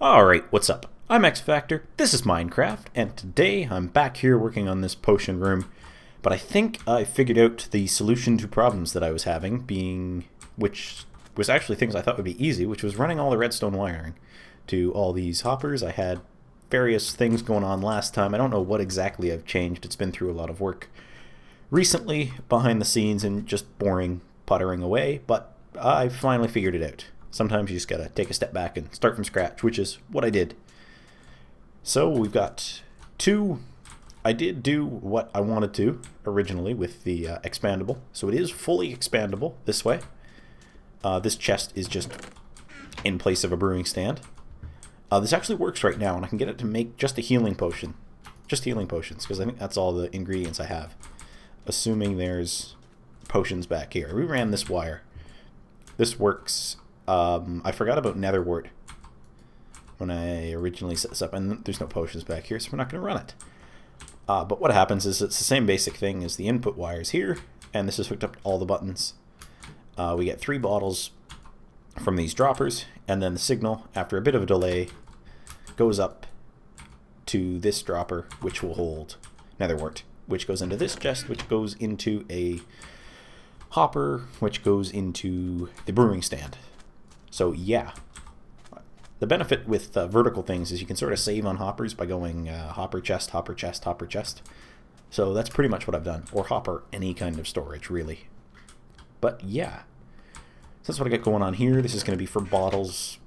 Alright, what's up? I'm X-Factor, this is Minecraft, and today I'm back here working on this potion room, but I think I figured out the solution to problems that I was having, which was actually things I thought would be easy, which was running all the redstone wiring to all these hoppers. I had various things going on last time. I don't know what exactly I've changed. It's been through a lot of work recently behind the scenes and just boring puttering away, but I finally figured it out. Sometimes you just gotta take a step back and start from scratch, which is what I did. So we've got two. I did do what I wanted to originally with the expandable. So it is fully expandable this way. This chest is just in place of a brewing stand. This actually works right now, and I can get it to make just a healing potion. Just healing potions, because I think that's all the ingredients I have. Assuming there's potions back here. We ran this wire. This works. I forgot about nether wart when I originally set this up, and there's no potions back here, so we're not going to run it. But what happens is it's the same basic thing as the input wires here, and this is hooked up to all the buttons. We get 3 bottles from these droppers, and then the signal, after a bit of a delay, goes up to this dropper, which will hold nether wart, which goes into this chest, which goes into a hopper, which goes into the brewing stand. So yeah, the benefit with vertical things is you can sort of save on hoppers by going hopper chest, hopper chest, hopper chest. So that's pretty much what I've done, or hopper any kind of storage really. But yeah, so that's what I got going on here. This is going to be for bottles.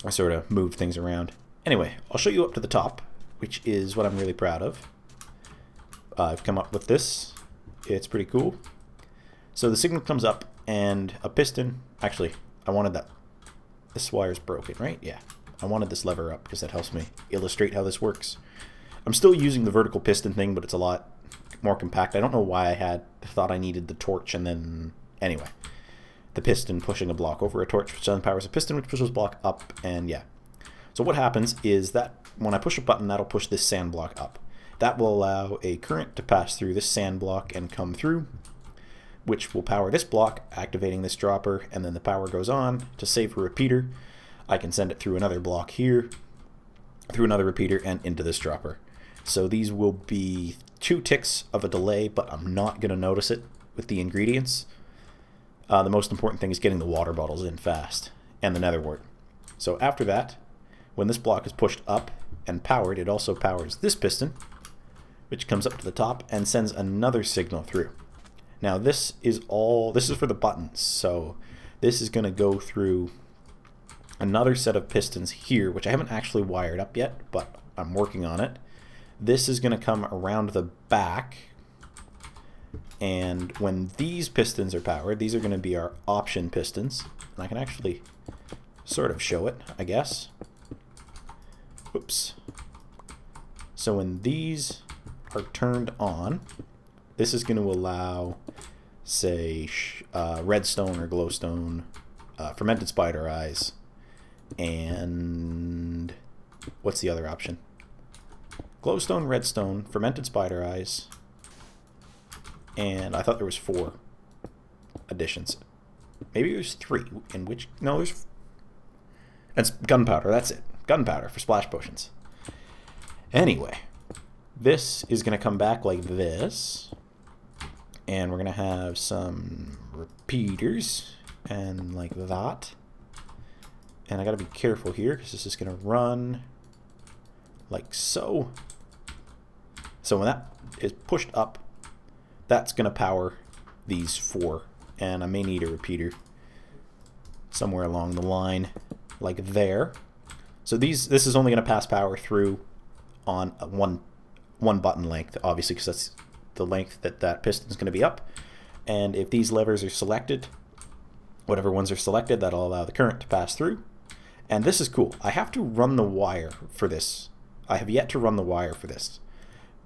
I sort of moved things around. Anyway, I'll show you up to the top, which is what I'm really proud of. I've come up with this. It's pretty cool. So the signal comes up and a piston. Actually, I wanted that. This wire's broken, right? Yeah. I wanted this lever up because that helps me illustrate how this works. I'm still using the vertical piston thing, but it's a lot more compact. I don't know why I thought I needed the torch and then... Anyway. The piston pushing a block over a torch, which then powers a piston, which pushes a block up, and yeah. So what happens is that when I push a button, that'll push this sand block up. That will allow a current to pass through this sand block and come through, which will power this block, activating this dropper, and then the power goes on to save a repeater. I can send it through another block here, through another repeater, and into this dropper. So these will be 2 ticks of a delay, but I'm not going to notice it with the ingredients. The most important thing is getting the water bottles in fast, and the nether wart. So after that, when this block is pushed up and powered, it also powers this piston, which comes up to the top and sends another signal through. Now this is for the buttons, so this is going to go through another set of pistons here, which I haven't actually wired up yet, but I'm working on it. This is going to come around the back, and when these pistons are powered, these are going to be our option pistons, and I can actually sort of show it, I guess. Oops. So when these are turned on, this is going to allow, say, redstone or glowstone, fermented spider eyes, and what's the other option? Glowstone, redstone, fermented spider eyes, and I thought there was 4 additions. Maybe there's 3. No, there's... That's gunpowder, that's it. Gunpowder for splash potions. Anyway, this is going to come back like this. And we're going to have some repeaters, and like that. And I got to be careful here, because this is going to run like so. So when that is pushed up, that's going to power these 4. And I may need a repeater somewhere along the line, like there. So this is only going to pass power through on one button length, obviously, because that's the length that piston is going to be up. And if these levers are selected, whatever ones are selected, that'll allow the current to pass through. And this is cool. I have to run the wire for this. I have yet to run the wire for this,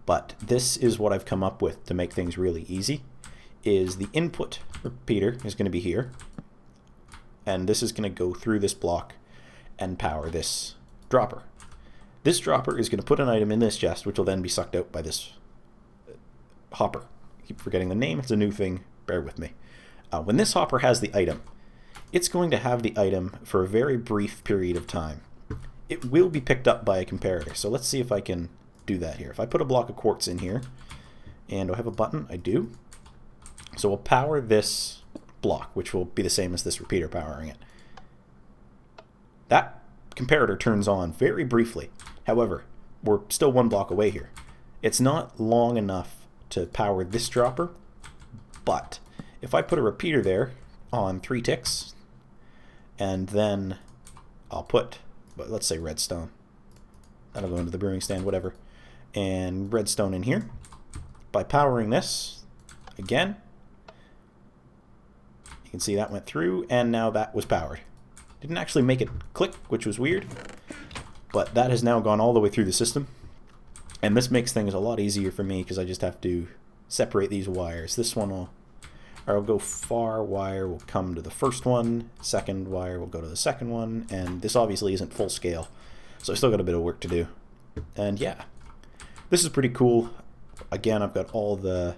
but this is what I've come up with to make things really easy. Is the input repeater is going to be here, and this is going to go through this block and power this dropper. This dropper is going to put an item in this chest, which will then be sucked out by this hopper. I keep forgetting the name. It's a new thing. Bear with me. When this hopper has the item, it's going to have the item for a very brief period of time. it will be picked up by a comparator. So let's see if I can do that here. If I put a block of quartz in here, and do I have a button? I do. So we'll power this block, which will be the same as this repeater powering it. That comparator turns on very briefly. However, we're still one block away here. It's not long enough to power this dropper, but if I put a repeater there on 3 ticks, and then I'll put, let's say redstone. That'll go into the brewing stand, whatever. And redstone in here. By powering this, again, you can see that went through, and now that was powered. Didn't actually make it click, which was weird, but that has now gone all the way through the system. And this makes things a lot easier for me because I just have to separate these wires. This one will, or I'll go far wire will come to the first one, second wire will go to the second one, and this obviously isn't full scale, so I still got a bit of work to do. And yeah, this is pretty cool. Again, I've got all the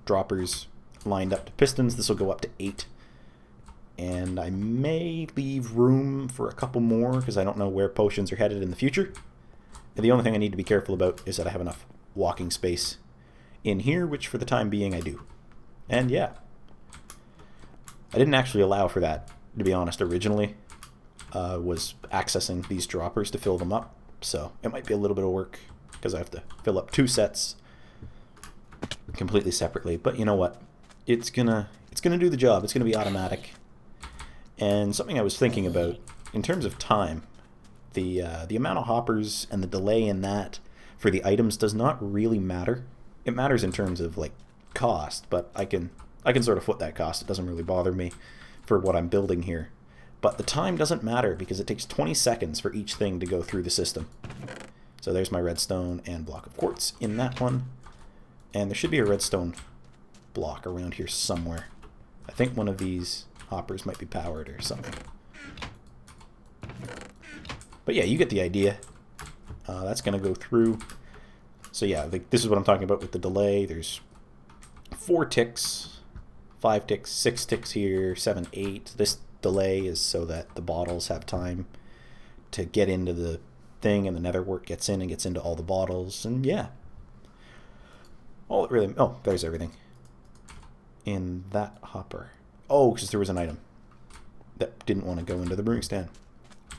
droppers lined up to pistons. This will go up to 8. And I may leave room for a couple more because I don't know where potions are headed in the future. And the only thing I need to be careful about is that I have enough walking space in here, which for the time being I do. And yeah, I didn't actually allow for that, to be honest, originally. Was accessing these droppers to fill them up. So it might be a little bit of work because I have to fill up 2 sets completely separately. But you know what? It's gonna do the job. It's gonna be automatic. And something I was thinking about in terms of time, the amount of hoppers and the delay in that for the items does not really matter. It matters in terms of like cost, but I can sort of foot that cost. It doesn't really bother me for what I'm building here. But the time doesn't matter because it takes 20 seconds for each thing to go through the system. So there's my redstone and block of quartz in that one. And there should be a redstone block around here somewhere. I think one of these hoppers might be powered or something. But yeah, you get the idea. That's going to go through. So yeah, this is what I'm talking about with the delay. There's 4 ticks, 5 ticks, 6 ticks here, 7, 8. This delay is so that the bottles have time to get into the thing and the nether wart gets in and gets into all the bottles. And yeah, all it really, oh, there's everything in that hopper. Oh, because there was an item that didn't want to go into the brewing stand.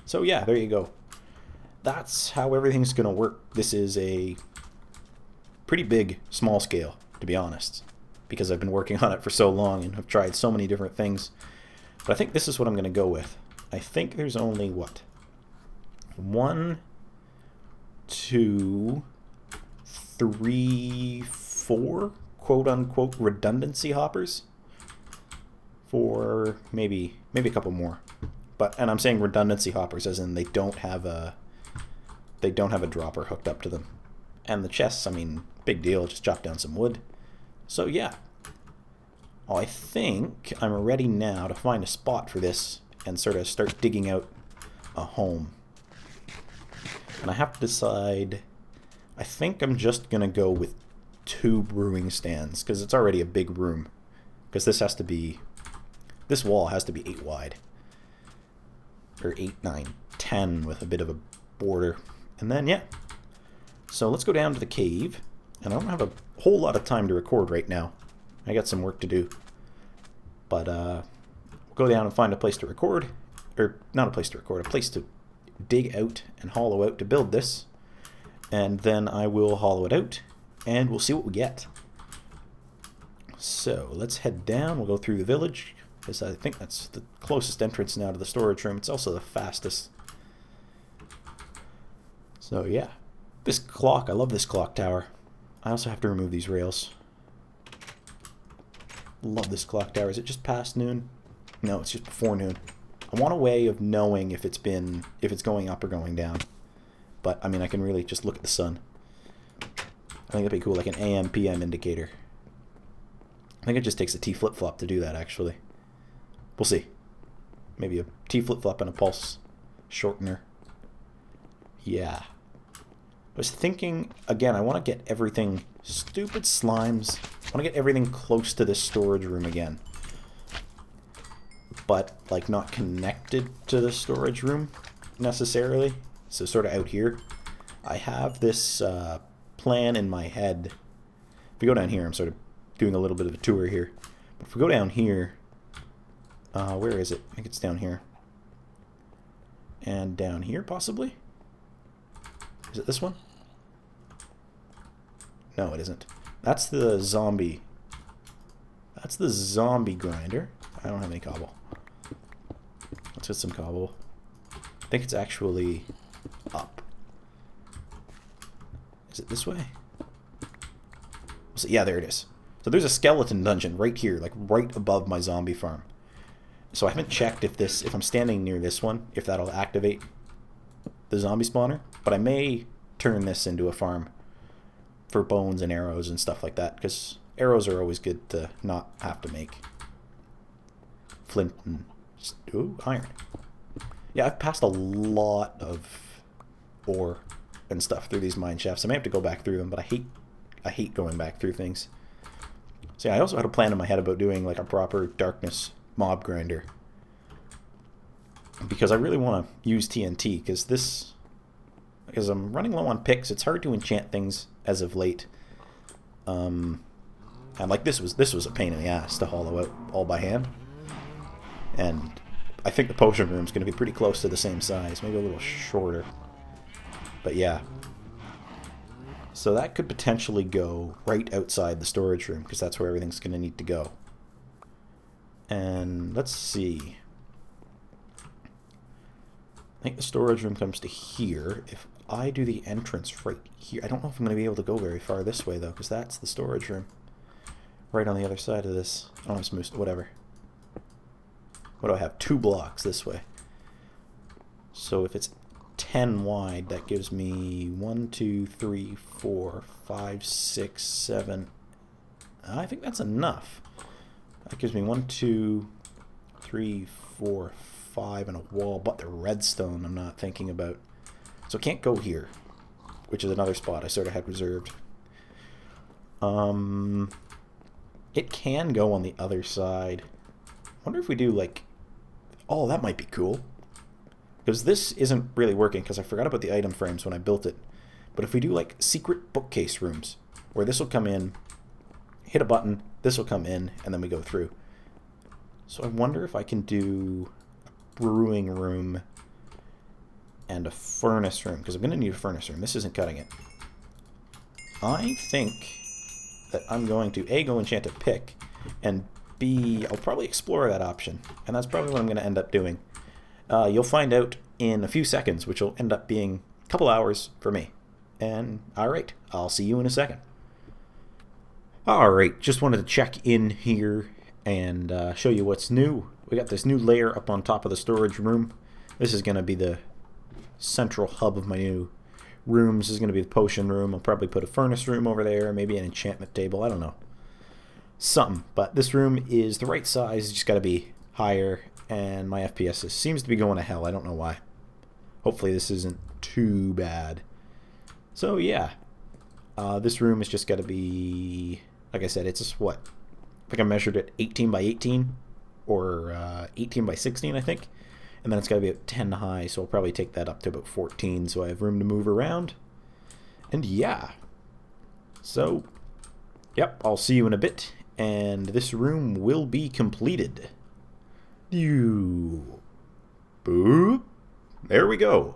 So yeah, there you go. That's how everything's going to work. This is a pretty big small scale, to be honest, because I've been working on it for so long and have tried so many different things. But I think this is what I'm going to go with. I think there's only, what? 1, 2, 3, 4 quote-unquote redundancy hoppers for maybe a couple more. But, and I'm saying redundancy hoppers as in they don't have a dropper hooked up to them. And the chests, I mean, big deal, just chop down some wood. So yeah. Oh, I think I'm ready now to find a spot for this and sort of start digging out a home. And I have to decide, I think I'm just going to go with 2 brewing stands because it's already a big room. Because this wall has to be 8 wide. Or 8, 9, 10 with a bit of a border. And then, yeah. So let's go down to the cave. And I don't have a whole lot of time to record right now. I got some work to do. But we'll go down and find a place to record. Or not a place to record, a place to dig out and hollow out to build this. And then I will hollow it out. And we'll see what we get. So let's head down. We'll go through the village. Because I think that's the closest entrance now to the storage room. It's also the fastest. So yeah. This clock, I love this clock tower. I also have to remove these rails. Love this clock tower. Is it just past noon? No, it's just before noon. I want a way of knowing if it's going up or going down. But I mean, I can really just look at the sun. I think that'd be cool, like an AM PM indicator. I think it just takes a T flip-flop to do that, actually. We'll see. Maybe a T flip-flop and a pulse shortener. Yeah. I was thinking, again, I want to get everything, stupid slimes, I want to get everything close to this storage room again. But, like, not connected to the storage room, necessarily. So sort of out here. I have this plan in my head. If we go down here, I'm sort of doing a little bit of a tour here. But if we go down here, where is it? I think it's down here. And down here, possibly? Is it this one? No, it isn't. That's the zombie. That's the zombie grinder. I don't have any cobble. Let's get some cobble. I think it's actually up. Is it this way? So, yeah, there it is. So there's a skeleton dungeon right here, like right above my zombie farm. So I haven't checked if I'm standing near this one, if that'll activate the zombie spawner. But I may turn this into a farm for bones and arrows and stuff like that, because arrows are always good to not have to make. Flint and iron. Yeah, I've passed a lot of ore and stuff through these mine shafts. I may have to go back through them, but I hate going back through things. So yeah, I also had a plan in my head about doing like a proper darkness mob grinder, because I really want to use TNT, because I'm running low on picks. It's hard to enchant things as of late. And like this was a pain in the ass to hollow out all by hand. And I think the potion room is going to be pretty close to the same size, maybe a little shorter. But yeah. So that could potentially go right outside the storage room, because that's where everything's going to need to go. And let's see. I think the storage room comes to here. If I do the entrance right here, I don't know if I'm going to be able to go very far this way though, because that's the storage room. Right on the other side of this. Oh, I'm smooth. Whatever. What do I have? 2 blocks this way. So if it's 10 wide, that gives me 1, 2, 3, 4, 5, 6, 7. I think that's enough. That gives me 1, 2, 3, 4, 5, and a wall, but the redstone I'm not thinking about. So it can't go here, which is another spot I sort of had reserved. It can go on the other side. I wonder if we do like... Oh, that might be cool. Because this isn't really working, because I forgot about the item frames when I built it. But if we do like secret bookcase rooms, where this will come in, hit a button, this will come in, and then we go through. So I wonder if I can do a brewing room and a furnace room, because I'm going to need a furnace room. This isn't cutting it. I think that I'm going to A, go enchant a pick, and B, I'll probably explore that option. And that's probably what I'm going to end up doing. You'll find out in a few seconds, which will end up being a couple hours for me. And alright, I'll see you in a second. Alright, just wanted to check in here and show you what's new. We got this new layer up on top of the storage room. This is going to be the central hub of my new rooms. This is going to be the potion room. I'll probably put a furnace room over there, maybe an enchantment table, I don't know. Something, but this room is the right size, it's just got to be higher, and my FPS seems to be going to hell. I don't know why. Hopefully this isn't too bad. So yeah, this room is just got to be, like I said, it's just what? I think I measured it 18 by 18 or 18 by 16, I think. And then it's got to be at 10 high, so I'll probably take that up to about 14, so I have room to move around. And yeah. So, yep, I'll see you in a bit, and this room will be completed. Boop. There we go.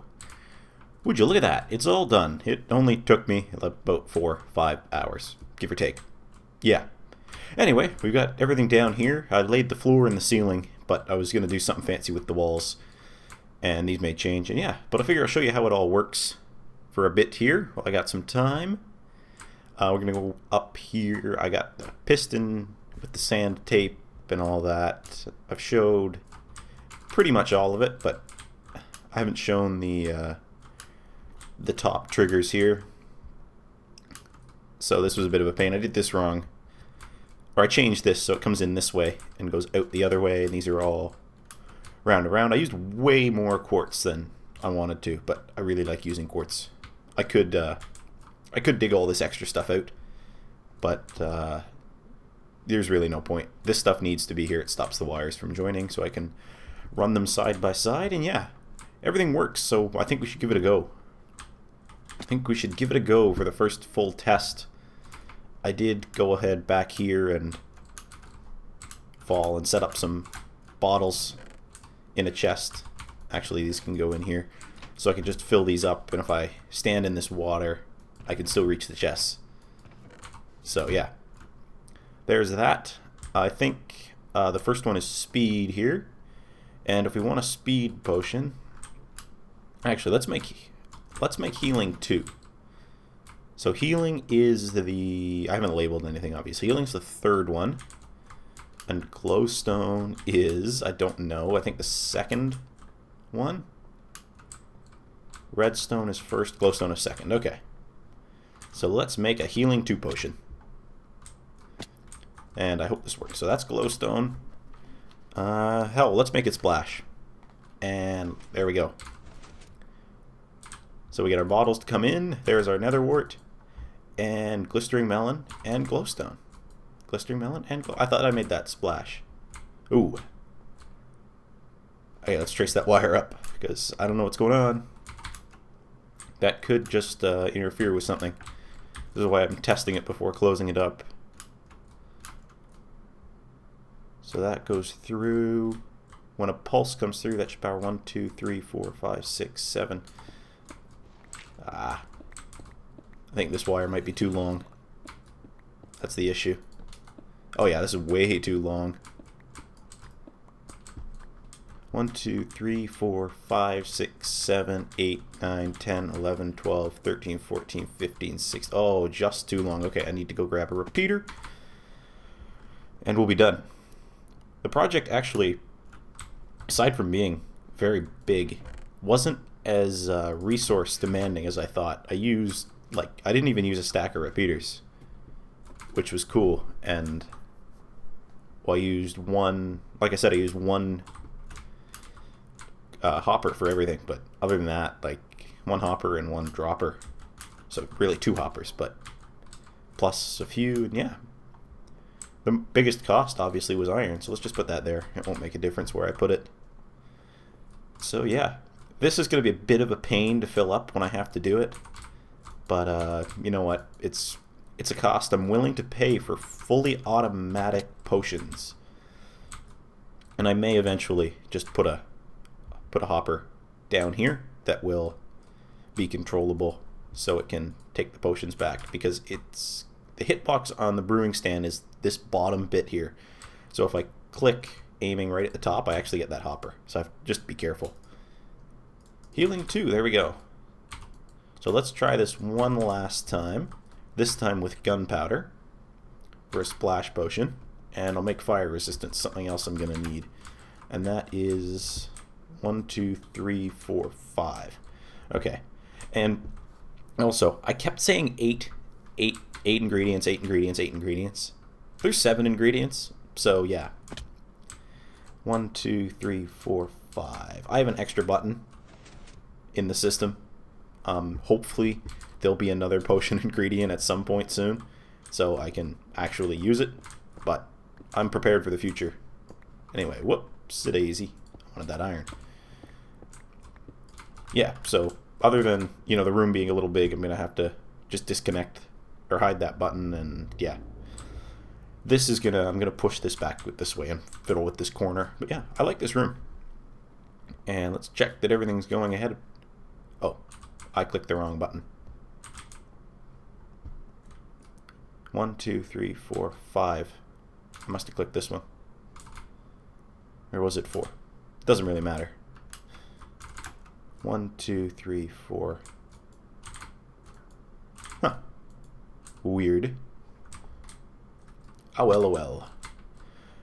Would you look at that? It's all done. It only took me about 4 or 5 hours, give or take. Yeah. Anyway, we've got everything down here. I laid the floor and the ceiling, but I was going to do something fancy with the walls, and these may change. And yeah, but I figure I'll show you how it all works for a bit here while I got some time. We're going to go up here. I got the piston with the sand tape and all that. I've showed pretty much all of it, but I haven't shown the top triggers here. So this was a bit of a pain. I did this wrong. Or I changed this so it comes in this way and goes out the other way, and these are all round around. I used way more quartz than I wanted to, but I really like using quartz. I could dig all this extra stuff out, but there's really no point. This stuff needs to be here. It stops the wires from joining, so I can run them side by side, and yeah, everything works, so I think we should give it a go. I think we should give it a go for the first full test. I did go ahead back here and fall and set up some bottles in a chest. Actually, these can go in here. So I can just fill these up, and if I stand in this water, I can still reach the chests. So yeah, there's that. I think the first one is speed here. And if we want a speed potion, actually let's make healing 2. So healing is I haven't labeled anything obviously. Healing's the 3rd one. And glowstone is, I don't know, I think the 2nd one. Redstone is 1st, glowstone is 2nd. Okay. So let's make a healing 2 potion. And I hope this works. So that's glowstone. Hell, let's make it splash. And there we go. So we get our bottles to come in. There's our nether wart. And glistering melon and glowstone. Glistering melon and I thought I made that splash. Ooh. Okay, let's trace that wire up, because I don't know what's going on. That could just interfere with something. This is why I'm testing it before closing it up. So that goes through. When a pulse comes through, that should power 1, 2, 3, 4, 5, 6, 7. I think this wire might be too long. That's the issue. Oh yeah, this is way too long. 1, 2, 3, 4, 5, 6, 7, 8, 9, 10, 11, 12, 13, 14, 15, 16. Oh, just too long. Okay, I need to go grab a repeater. And we'll be done. The project actually, aside from being very big, wasn't as resource demanding as I thought. I didn't even use a stack of repeaters, which was cool. And I used one, like I said, I used one hopper for everything. But other than that, like 1 hopper and 1 dropper. So really 2 hoppers, but plus a few, and yeah. The biggest cost, obviously, was iron, so let's just put that there. It won't make a difference where I put it. So, yeah. This is going to be a bit of a pain to fill up when I have to do it. But, you know what? It's a cost I'm willing to pay for fully automatic potions. And I may eventually just put a hopper down here that will be controllable so it can take the potions back, because the hitbox on the brewing stand is this bottom bit here. So if I click aiming right at the top, I actually get that hopper. So I have to just be careful. Healing 2, there we go. So let's try this one last time. This time with gunpowder for a splash potion. And I'll make fire resistance, something else I'm going to need. And that is 1, 2, 3, 4, 5. Okay. And also, I kept saying 8 ingredients, 8 ingredients, 8 ingredients. There's 7 ingredients, so yeah. 1, 2, 3, 4, 5. I have an extra button in the system. Hopefully there'll be another potion ingredient at some point soon, so I can actually use it, but I'm prepared for the future. Anyway, whoops-a-daisy. I wanted that iron. Yeah, so other than, the room being a little big, I'm going to have to just disconnect or hide that button, and yeah. I'm gonna push this back this way and fiddle with this corner. But yeah, I like this room. And let's check that everything's going ahead. Oh, I clicked the wrong button. 1, 2, 3, 4, 5. I must have clicked this one. Or was it 4? Doesn't really matter. 1, 2, 3, 4. Huh. Weird. Oh well, oh well.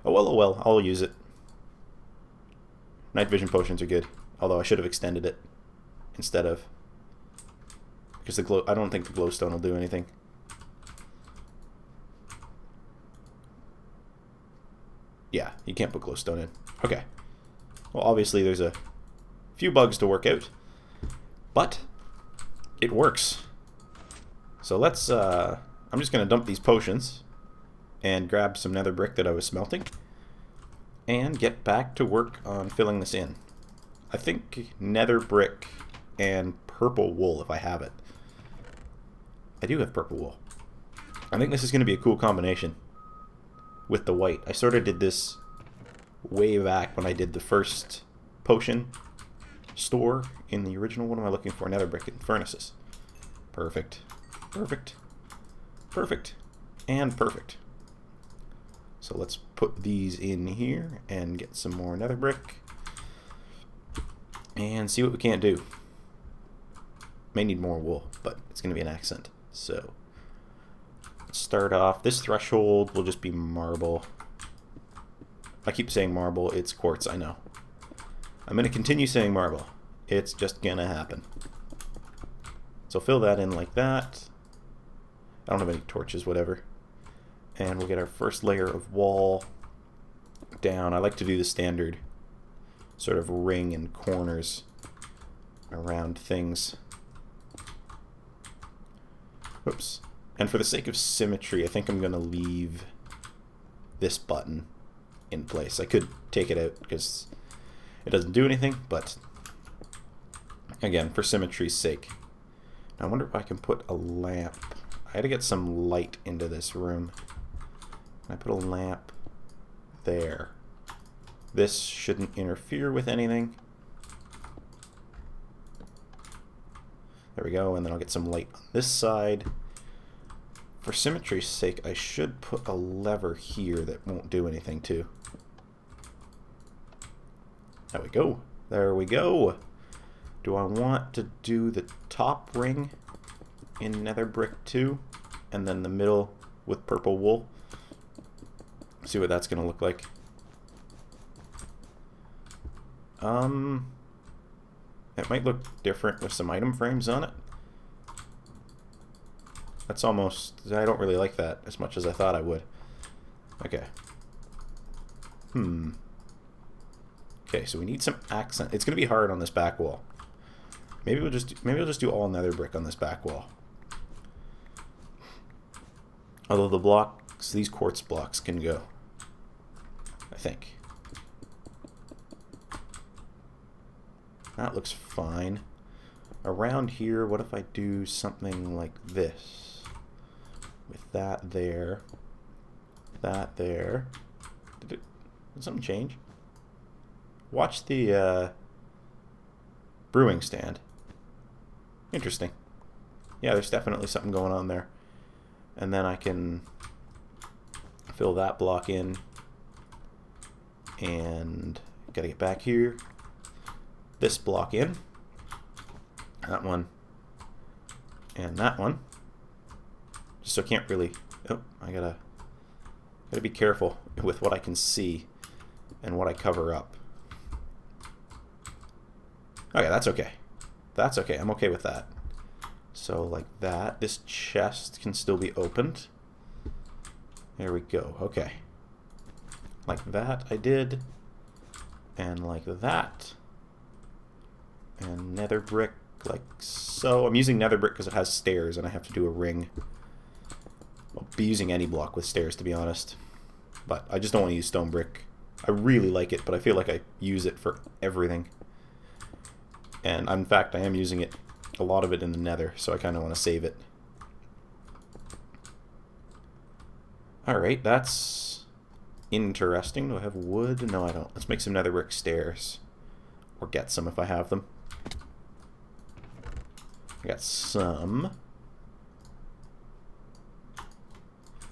Oh well, oh well. I'll use it. Night vision potions are good. Although I should have extended it instead of, because I don't think the glowstone will do anything. Yeah, you can't put glowstone in. Okay. Well, obviously there's a few bugs to work out, but it works. So let's, I'm just going to dump these potions and grab some nether brick that I was smelting and get back to work on filling this in. I think nether brick and purple wool if I have it. I do have purple wool. I think this is going to be a cool combination with the white. I sort of did this way back when I did the first potion store in the original. What am I looking for? Nether brick and furnaces. Perfect. Perfect. Perfect. And perfect. So let's put these in here and get some more nether brick and see what we can't do. May need more wool, but it's going to be an accent. So let's start off. This threshold will just be marble. I keep saying marble, it's quartz, I know. I'm going to continue saying marble. It's just going to happen. So fill that in like that. I don't have any torches, whatever. And we'll get our first layer of wall down. I like to do the standard sort of ring and corners around things. Whoops. And for the sake of symmetry, I think I'm going to leave this button in place. I could take it out because it doesn't do anything, but again, for symmetry's sake. Now, I wonder if I can put a lamp. I had to get some light into this room. I put a lamp there. This shouldn't interfere with anything. There we go, and then I'll get some light on this side. For symmetry's sake, I should put a lever here that won't do anything too. There we go. There we go. Do I want to do the top ring in nether brick too? And then the middle with purple wool? See what that's going to look like. It might look different with some item frames on it. That's almost... I don't really like that as much as I thought I would. Okay. Okay, so we need some accent. It's going to be hard on this back wall. Maybe we'll just do all nether brick on this back wall. Although the blocks, these quartz blocks can go. I think. That looks fine. Around here, what if I do something like this? With that there. That there. Did something change? Watch the brewing stand. Interesting. Yeah, there's definitely something going on there. And then I can fill that block in. And gotta get back here. This block in. That one. And that one. Just so I can't really... Oh, I gotta be careful with what I can see and what I cover up. Okay, that's okay. That's okay. I'm okay with that. So like that. This chest can still be opened. There we go. Okay. Like that I did. And like that. And nether brick like so. I'm using nether brick because it has stairs and I have to do a ring. I'll be using any block with stairs to be honest. But I just don't want to use stone brick. I really like it, but I feel like I use it for everything. And in fact, I am using it, a lot of it in the nether, so I kind of want to save it. Alright, that's interesting. Do I have wood? No, I don't. Let's make some nether brick stairs. Or get some if I have them. I got some.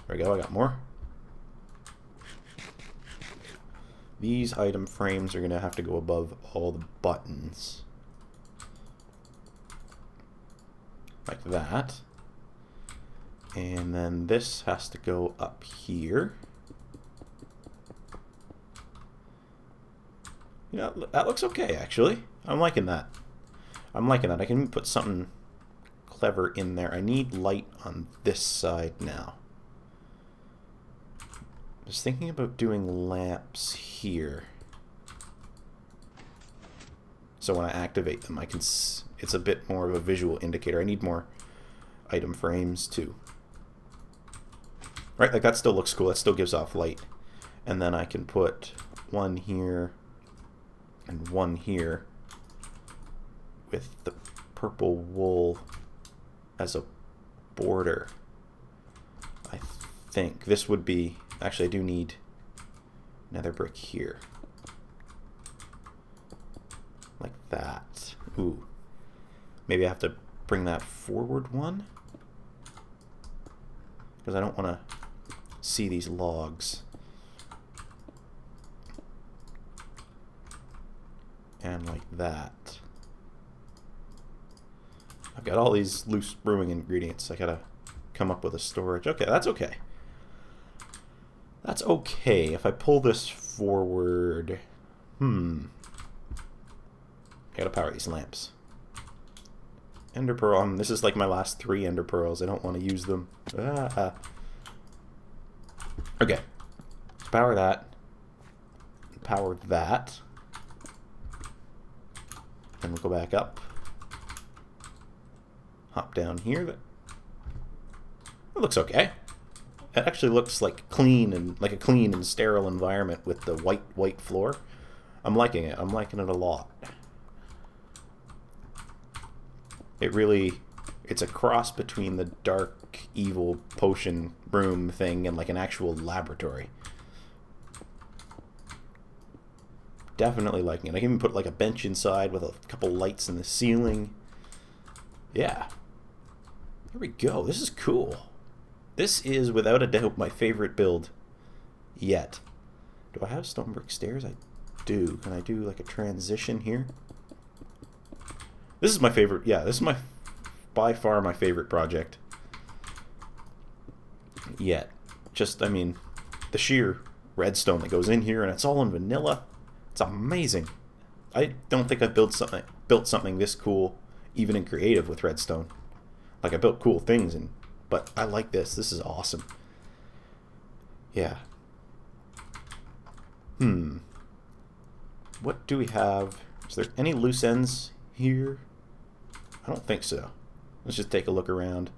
There we go, I got more. These item frames are going to have to go above all the buttons. Like that. And then this has to go up here. You know, that looks okay, actually. I'm liking that. I'm liking that. I can put something clever in there. I need light on this side now. I was thinking about doing lamps here. So when I activate them, I can... It's a bit more of a visual indicator. I need more item frames, too. Right, like that still looks cool. That still gives off light. And then I can put one here and one here. with the purple wool as a border. I think this would be... Actually, I do need another brick here. Like that. Ooh. Maybe I have to bring that forward one? Because I don't want to see these logs. And like that. I've got all these loose brewing ingredients. I gotta come up with a storage. Okay, that's okay. That's okay. If I pull this forward... I gotta power these lamps. Ender pearl. This is like my last 3 ender pearls. I don't want to use them. Okay. Let's power that. Power that. Then we'll go back up. Hop down here. It looks okay. It actually looks like clean and like a clean and sterile environment with the white floor. I'm liking it. I'm liking it a lot. It's a cross between the dark, evil potion room thing and like an actual laboratory. Definitely liking it. I can even put like a bench inside with a couple lights in the ceiling. Yeah. Here we go. This is cool. This is without a doubt my favorite build yet. Do I have stone brick stairs? I do. Can I do like a transition here? This is my favorite. Yeah, this is by far my favorite project yet. Just, I mean, the sheer redstone that goes in here, and it's all in vanilla. It's amazing. I don't think I've built something this cool, even in creative, with redstone. Like, I built cool things, but I like this. This is awesome. Yeah. What do we have? Is there any loose ends here? I don't think so. Let's just take a look around.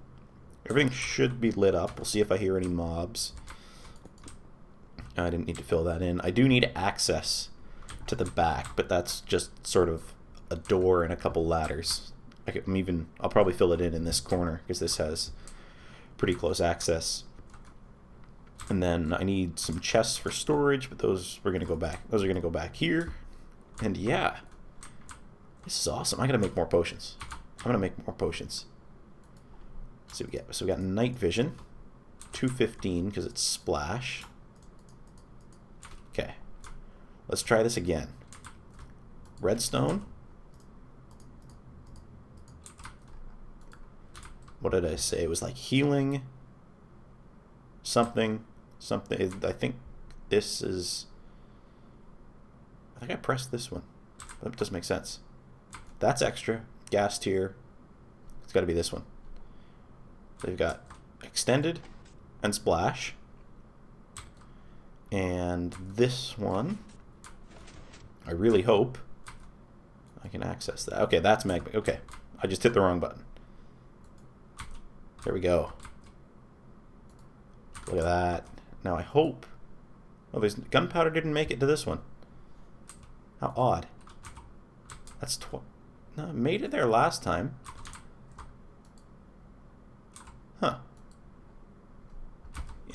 Everything should be lit up. We'll see if I hear any mobs. I didn't need to fill that in. I do need access to the back, but that's just sort of a door and a couple ladders. I'll probably fill it in this corner because this has pretty close access. And then I need some chests for storage, but those are going to go back here. And yeah, this is awesome. I gotta make more potions. I'm gonna make more potions. Let's see what we get. So we got night vision, 215 because it's splash. Okay, let's try this again. Redstone. What did I say? It was like healing. Something. I think this is... I think I pressed this one. That doesn't make sense. That's extra. Gas tier. It's got to be this one. They've got extended and splash. And this one, I really hope I can access that. Okay, that's magma. Okay, I just hit the wrong button. There we go. Look at that. Now I hope... Oh, there's gunpowder didn't make it to this one. How odd. That's no, it made it there last time. Huh.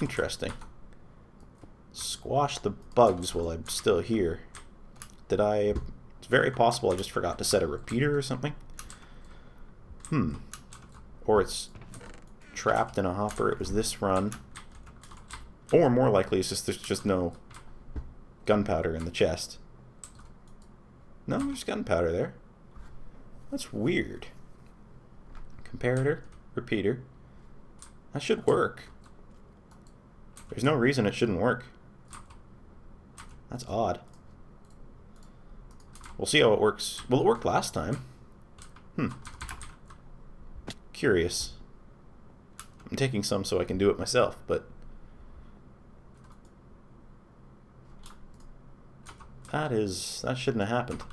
Interesting. Squash the bugs while I'm still here. It's very possible I just forgot to set a repeater or something. Or it's trapped in a hopper. It was this run. Or more likely it's just there's just no gunpowder in the chest. No, there's gunpowder there. That's weird. Comparator, repeater. That should work. There's no reason it shouldn't work. That's odd. We'll see how it works. Well, it worked last time. Curious. I'm taking some so I can do it myself, but... that shouldn't have happened.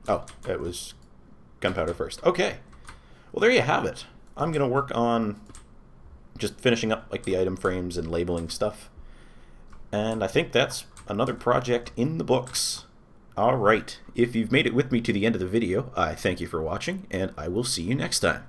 Oh, it was gunpowder first. Okay. Well, there you have it. I'm going to work on just finishing up like the item frames and labeling stuff. And I think that's another project in the books. Alright, if you've made it with me to the end of the video, I thank you for watching, and I will see you next time.